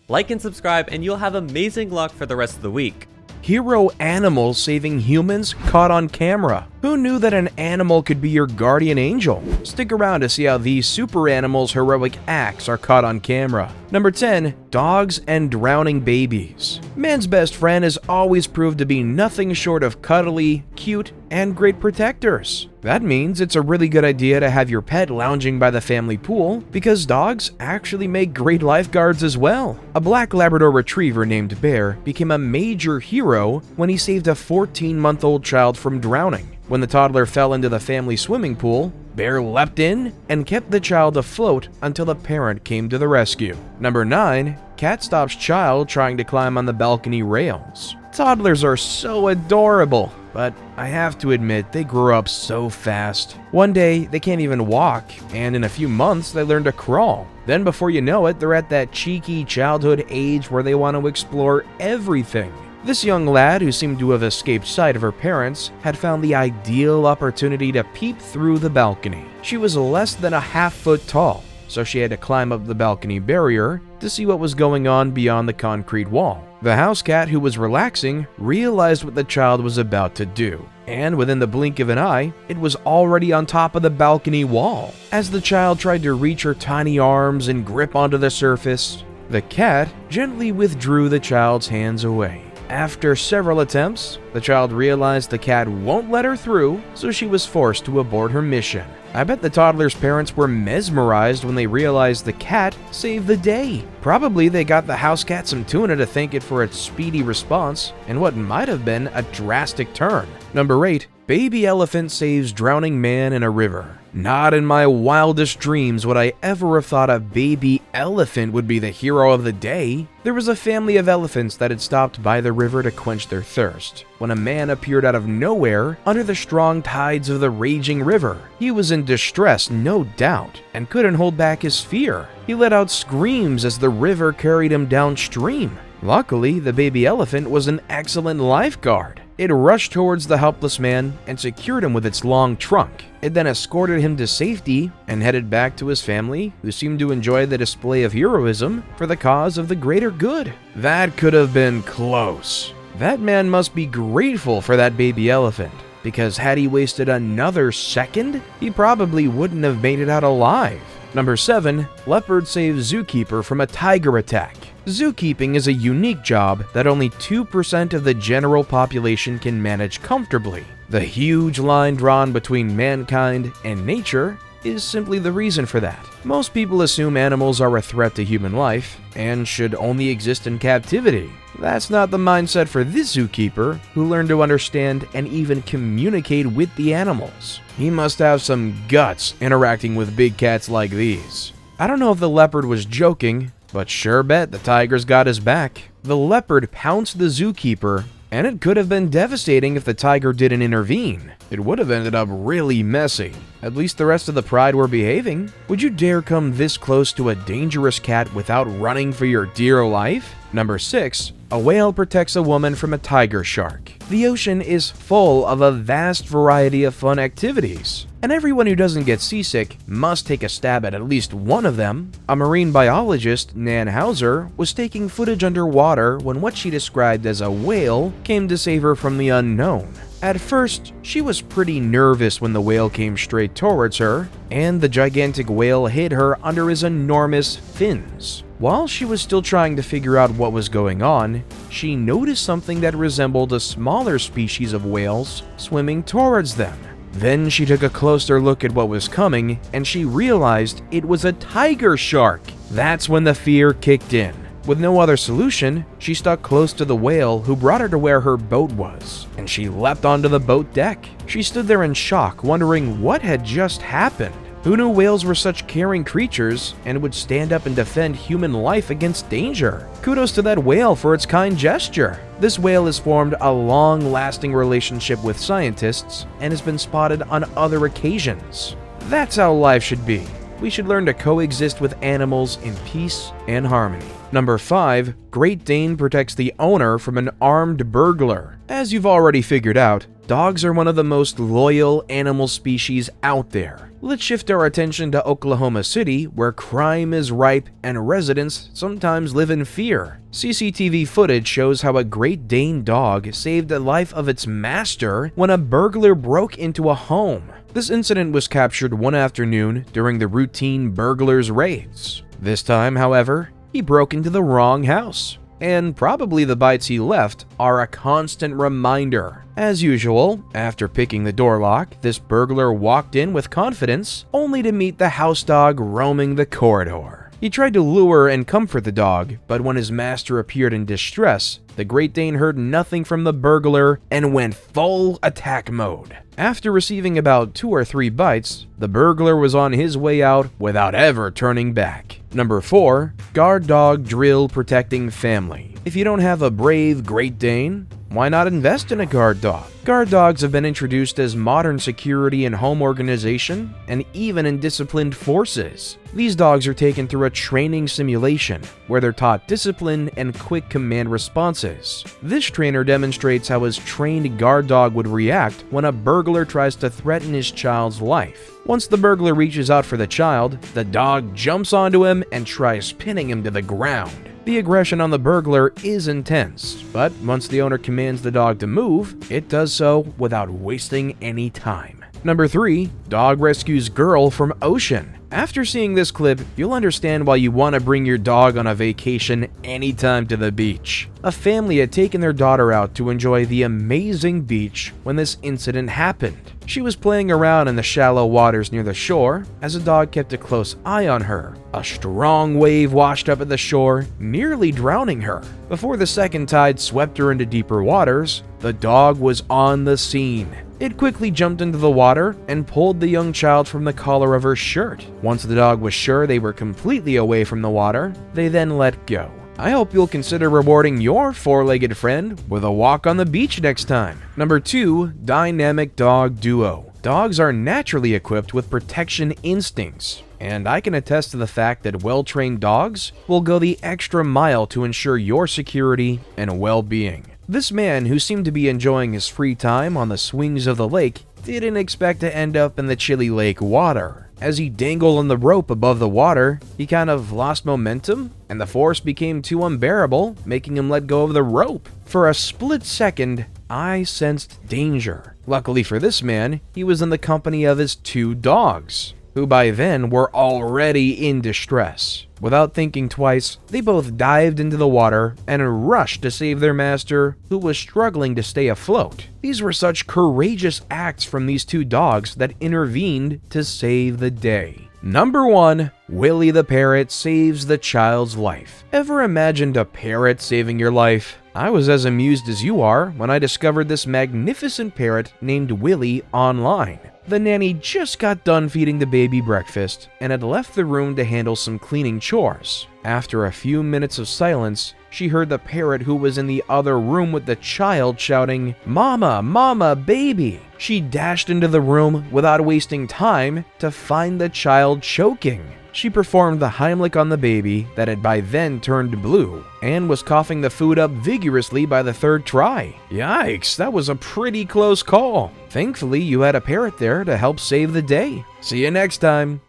Like and subscribe and you'll have amazing luck for the rest of the week. Hero animal saving humans caught on camera. Who knew that an animal could be your guardian angel? Stick around to see how these super animals' heroic acts are caught on camera. Number 10. Dogs and drowning babies. Man's best friend has always proved to be nothing short of cuddly, cute, and great protectors. That means it's a really good idea to have your pet lounging by the family pool, because dogs actually make great lifeguards as well. A black Labrador retriever named Bear became a major hero when he saved a 14-month-old child from drowning. When the toddler fell into the family swimming pool, Bear leapt in and kept the child afloat until the parent came to the rescue. Number 9. Cat stops child trying to climb on the balcony rails. Toddlers are so adorable, but I have to admit they grow up so fast. One day, they can't even walk, and in a few months, they learn to crawl. Then before you know it, they're at that cheeky childhood age where they want to explore everything. This young lad, who seemed to have escaped sight of her parents, had found the ideal opportunity to peep through the balcony. She was less than a half-foot tall, so she had to climb up the balcony barrier to see what was going on beyond the concrete wall. The house cat, who was relaxing, realized what the child was about to do, and within the blink of an eye, it was already on top of the balcony wall. As the child tried to reach her tiny arms and grip onto the surface, the cat gently withdrew the child's hands away. After several attempts, the child realized the cat won't let her through, so she was forced to abort her mission. I bet the toddler's parents were mesmerized when they realized the cat saved the day. Probably they got the house cat some tuna to thank it for its speedy response and what might have been a drastic turn. Number 8. Baby elephant saves drowning man in a river. Not in my wildest dreams would I ever have thought a baby elephant would be the hero of the day. There was a family of elephants that had stopped by the river to quench their thirst, when a man appeared out of nowhere under the strong tides of the raging river. He was in distress, no doubt, and couldn't hold back his fear. He let out screams as the river carried him downstream. Luckily, the baby elephant was an excellent lifeguard. It rushed towards the helpless man and secured him with its long trunk. It then escorted him to safety and headed back to his family, who seemed to enjoy the display of heroism for the cause of the greater good. That could have been close. That man must be grateful for that baby elephant, because had he wasted another second, he probably wouldn't have made it out alive. Number 7. Leopard saves zookeeper from a tiger attack. Zookeeping is a unique job that only 2% of the general population can manage comfortably. The huge line drawn between mankind and nature is simply the reason for that. Most people assume animals are a threat to human life and should only exist in captivity. That's not the mindset for this zookeeper, who learned to understand and even communicate with the animals. He must have some guts interacting with big cats like these. I don't know if the leopard was joking, but sure bet the tiger's got his back. The leopard pounced the zookeeper, and it could have been devastating if the tiger didn't intervene. It would have ended up really messy. At least the rest of the pride were behaving. Would you dare come this close to a dangerous cat without running for your dear life? Number 6. A whale protects a woman from a tiger shark. The ocean is full of a vast variety of fun activities, and everyone who doesn't get seasick must take a stab at least one of them. A marine biologist, Nan Hauser, was taking footage underwater when what she described as a whale came to save her from the unknown. At first, she was pretty nervous when the whale came straight towards her, and the gigantic whale hid her under his enormous fins. While she was still trying to figure out what was going on, she noticed something that resembled a smaller species of whales swimming towards them. Then she took a closer look at what was coming, and she realized it was a tiger shark. That's when the fear kicked in. With no other solution, she stuck close to the whale, who brought her to where her boat was, and she leapt onto the boat deck. She stood there in shock, wondering what had just happened. Who knew whales were such caring creatures and would stand up and defend human life against danger? Kudos to that whale for its kind gesture. This whale has formed a long-lasting relationship with scientists and has been spotted on other occasions. That's how life should be. We should learn to coexist with animals in peace and harmony. Number 5. Great Dane protects the owner from an armed burglar. As you've already figured out, Dogs are one of the most loyal animal species out there. Let's shift our attention to Oklahoma City, where crime is ripe and residents sometimes live in fear. CCTV footage shows how a Great Dane dog saved the life of its master when a burglar broke into a home. This incident was captured one afternoon during the routine burglars' raids. This time, however, he broke into the wrong house. And probably the bites he left are a constant reminder. As usual, after picking the door lock, this burglar walked in with confidence, only to meet the house dog roaming the corridor. He tried to lure and comfort the dog, but when his master appeared in distress, the Great Dane heard nothing from the burglar and went full attack mode. After receiving about 2 or 3 bites, the burglar was on his way out without ever turning back. Number 4. Guard Dog Drill Protecting Family. If you don't have a brave Great Dane, why not invest in a guard dog? Guard dogs have been introduced as modern security in home organization and even in disciplined forces. These dogs are taken through a training simulation where they're taught discipline and quick command responses. This trainer demonstrates how his trained guard dog would react when a burglar tries to threaten his child's life. Once the burglar reaches out for the child, the dog jumps onto him and tries pinning him to the ground. The aggression on the burglar is intense, but once the owner commands the dog to move, it does so without wasting any time. Number 3. Dog rescues girl from ocean. After seeing this clip, you'll understand why you want to bring your dog on a vacation anytime to the beach. A family had taken their daughter out to enjoy the amazing beach when this incident happened. She was playing around in the shallow waters near the shore as a dog kept a close eye on her. A strong wave washed up at the shore, nearly drowning her. Before the second tide swept her into deeper waters, the dog was on the scene. It quickly jumped into the water and pulled the young child from the collar of her shirt. Once the dog was sure they were completely away from the water, they then let go. I hope you'll consider rewarding your four-legged friend with a walk on the beach next time. Number 2. Dynamic Dog Duo. Dogs are naturally equipped with protection instincts, and I can attest to the fact that well-trained dogs will go the extra mile to ensure your security and well-being. This man, who seemed to be enjoying his free time on the swings of the lake, didn't expect to end up in the chilly lake water. As he dangled on the rope above the water, he kind of lost momentum, and the force became too unbearable, making him let go of the rope. For a split second, I sensed danger. Luckily for this man, he was in the company of his 2 dogs, who by then were already in distress. Without thinking twice, they both dived into the water and rushed to save their master, who was struggling to stay afloat. These were such courageous acts from these 2 dogs that intervened to save the day. Number 1. Willy the parrot saves the child's life. Ever imagined a parrot saving your life? I was as amused as you are when I discovered this magnificent parrot named Willy online. The nanny just got done feeding the baby breakfast and had left the room to handle some cleaning chores. After a few minutes of silence, she heard the parrot who was in the other room with the child shouting, "Mama, mama, baby!" She dashed into the room without wasting time to find the child choking. She performed the Heimlich on the baby that had by then turned blue and was coughing the food up vigorously by the 3rd try. Yikes, that was a pretty close call. Thankfully, you had a parrot there to help save the day. See you next time.